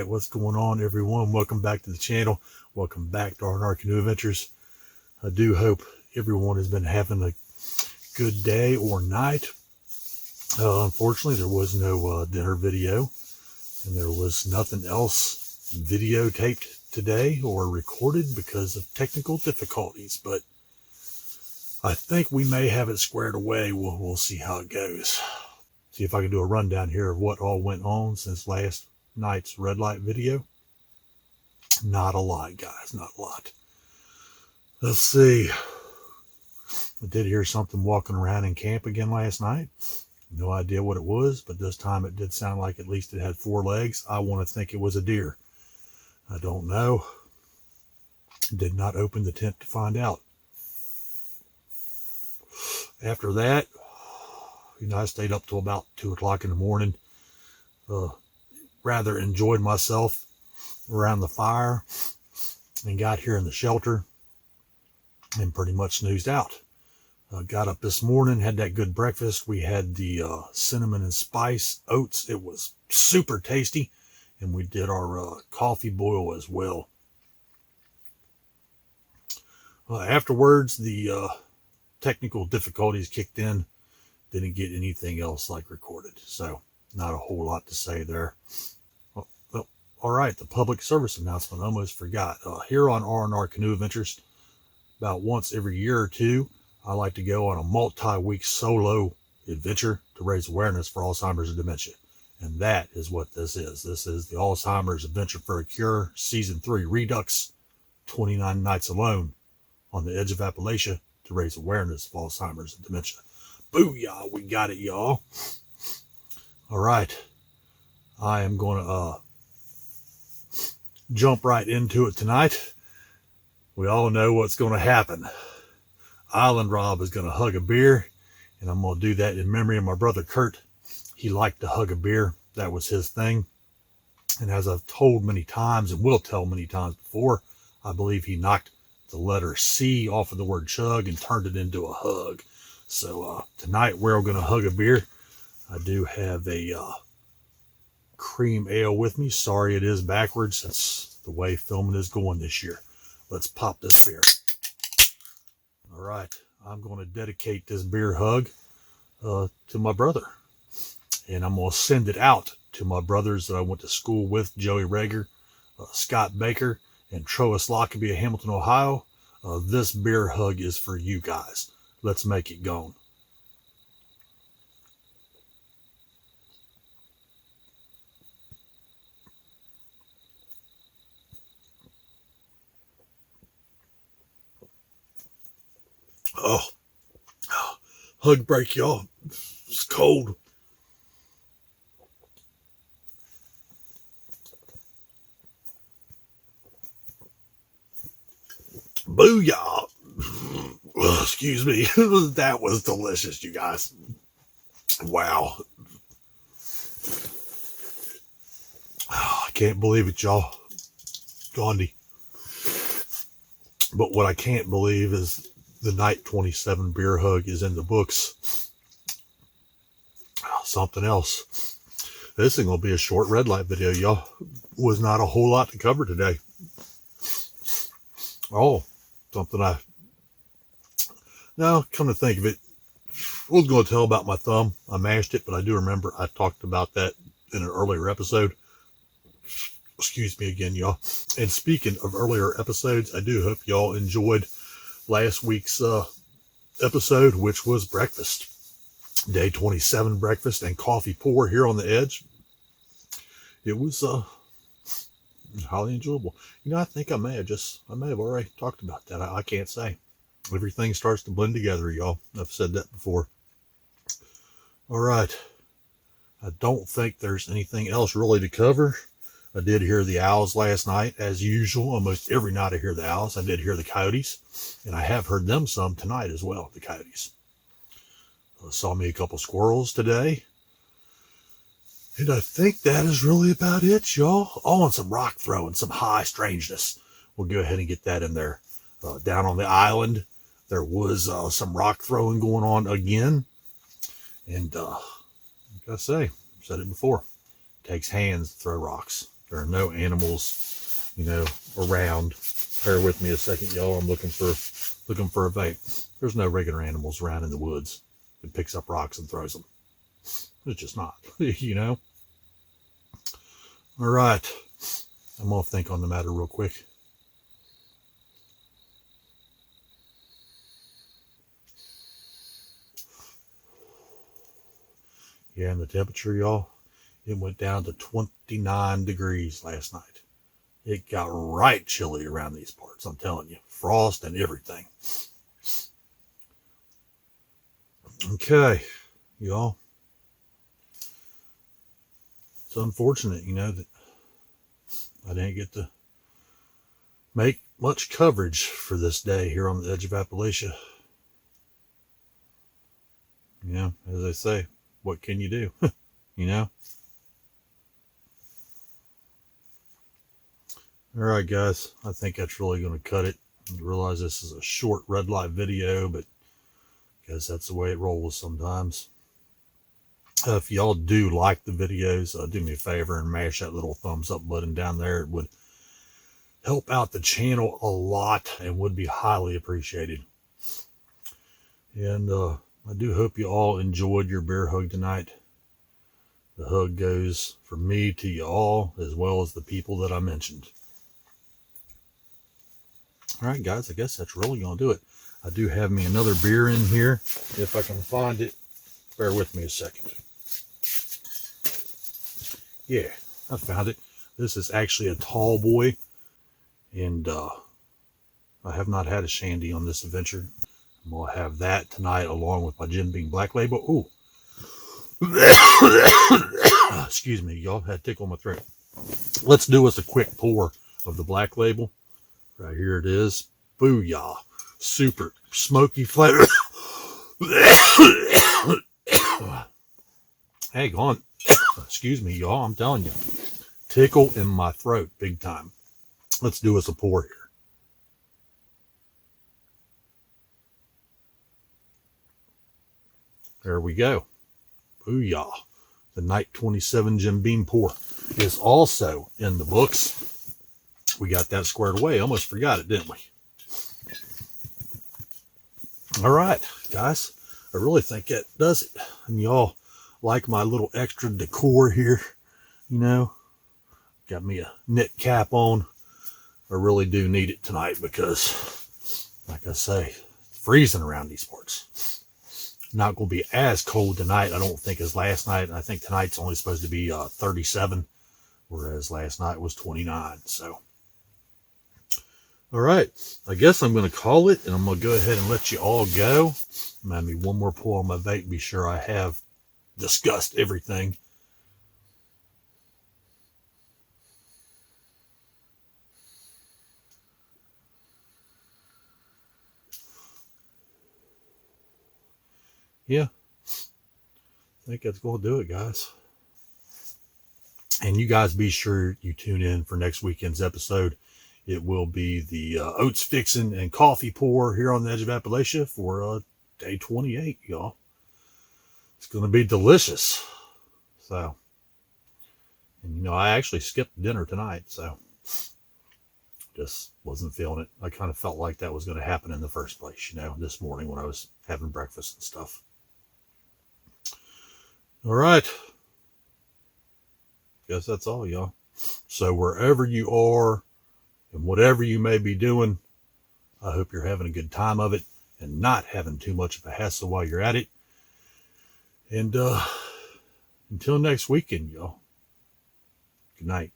what's going on, everyone? Welcome back to the channel. Welcome back to our Canoe adventures. I do hope everyone has been having a good day or night. Unfortunately, there was no dinner video, and there was nothing else videotaped today or recorded because of technical difficulties, but I think we may have it squared away. We'll see how it goes. See if I can do a rundown here of what all went on since last night's red light video. Not a lot, guys, not a lot. Let's see. I did hear something walking around in camp again last night. No idea what it was, but this time it did sound like at least it had 4 legs. I want to think it was a deer. I don't know. Did not open the tent to find out. After that, I stayed up till about 2 o'clock in the morning. Rather enjoyed myself around the fire and got here in the shelter and pretty much snoozed out. Got up this morning, had that good breakfast. We had the cinnamon and spice oats. It was super tasty. And we did our coffee boil as well. Afterwards, the technical difficulties kicked in. Didn't get anything else like recorded. So not a whole lot to say there. Well, all right, the public service announcement. I almost forgot. Here on R&R Canoe Adventures, about once every year or two, I like to go on a multi-week solo adventure to raise awareness for Alzheimer's and dementia. And that is what this is. This is the Alzheimer's Adventure for a Cure, Season 3, Redux, 29 nights alone on the edge of Appalachia to raise awareness of Alzheimer's and dementia. Booyah, we got it, y'all. All right. I am going to jump right into it tonight. We all know what's going to happen. Island Rob is going to hug a beer, and I'm going to do that in memory of my brother Kurt. He liked to hug a beer. That was his thing. And as I've told many times, and will tell many times before, I believe he knocked the letter C off of the word chug and turned it into a hug. So tonight we're going to hug a beer. I do have a cream ale with me. Sorry it is backwards. That's the way filming is going this year. Let's pop this beer. All right. I'm going to dedicate this beer hug to my brother. And I'm going to send it out to my brothers that I went to school with, Joey Rager, Scott Baker, and Troas Lockaby of Hamilton, Ohio. This beer hug is for you guys. Let's make it gone. Oh, hug break, y'all. It's cold. Booyah. Excuse me. That was delicious, you guys. Wow. Oh, I can't believe it, y'all. Gandhi. But what I can't believe is the night 27 beer hug is in the books. Oh, something else. This is going to be a short red light video, y'all. Was not a whole lot to cover today. Oh, something now, come to think of it, I was going to tell about my thumb. I mashed it, but I do remember I talked about that in an earlier episode. Excuse me again, y'all. And speaking of earlier episodes, I do hope y'all enjoyed last week's episode, which was breakfast. Day 27 breakfast and coffee pour here on the edge. It was highly enjoyable. I think I may have already talked about that. I can't say. Everything starts to blend together, y'all. I've said that before. All right. I don't think there's anything else really to cover. I did hear the owls last night, as usual. Almost every night I hear the owls. I did hear the coyotes, and I have heard them some tonight as well, the coyotes. Saw me a couple squirrels today. And I think that is really about it, y'all. Oh, and some rock throwing, some high strangeness. We'll go ahead and get that in there. Down on the island, there was some rock throwing going on again. And like I say, I've said it before, it takes hands to throw rocks. There are no animals, around. Bear with me a second, y'all. I'm looking for a vape. There's no regular animals around in the woods that picks up rocks and throws them. It's just not, All right. I'm going to think on the matter real quick. Yeah, and the temperature, y'all, it went down to 29 degrees last night. It got right chilly around these parts, I'm telling you. Frost and everything. Okay, y'all. It's unfortunate, that I didn't get to make much coverage for this day here on the edge of Appalachia. As I say, what can you do? All right, guys. I think that's really going to cut it. I realize this is a short red light video, but I guess that's the way it rolls sometimes. If y'all do like the videos, do me a favor and mash that little thumbs up button down there. It would help out the channel a lot and would be highly appreciated. And I do hope you all enjoyed your bear hug tonight. The hug goes from me to you all, as well as the people that I mentioned. All right, guys, I guess that's really going to do it. I do have me another beer in here. If I can find it, bear with me a second. Yeah, I found it. This is actually a tall boy, and I have not had a shandy on this adventure. I'm going to have that tonight along with my Jim Beam Black Label. Ooh. Excuse me, y'all. Had a tickle in my throat. Let's do us a quick pour of the Black Label. Right here it is. Booyah. Super smoky flavor. Hang on. Excuse me, y'all. I'm telling you. Tickle in my throat big time. Let's do us a pour here. There we go. Booyah. The Night 27 Jim Beam pour is also in the books. We got that squared away. Almost forgot it, didn't we? All right, guys. I really think that does it. And y'all like my little extra decor here, Got me a knit cap on. I really do need it tonight because, like I say, it's freezing around these parts. Not going to be as cold tonight, I don't think, as last night. I think tonight's only supposed to be 37, whereas last night was 29. So, all right. I guess I'm going to call it, and I'm going to go ahead and let you all go. Maybe one more pull on my vape. Be sure I have discussed everything. Yeah, I think that's going to do it, guys. And you guys be sure you tune in for next weekend's episode. It will be the oats fixing and coffee pour here on the edge of Appalachia for day 28, y'all. It's going to be delicious. So, and I actually skipped dinner tonight, so just wasn't feeling it. I kind of felt like that was going to happen in the first place, this morning when I was having breakfast and stuff. All right. Guess that's all, y'all. So wherever you are and whatever you may be doing, I hope you're having a good time of it and not having too much of a hassle while you're at it. And until next weekend, y'all. Good night.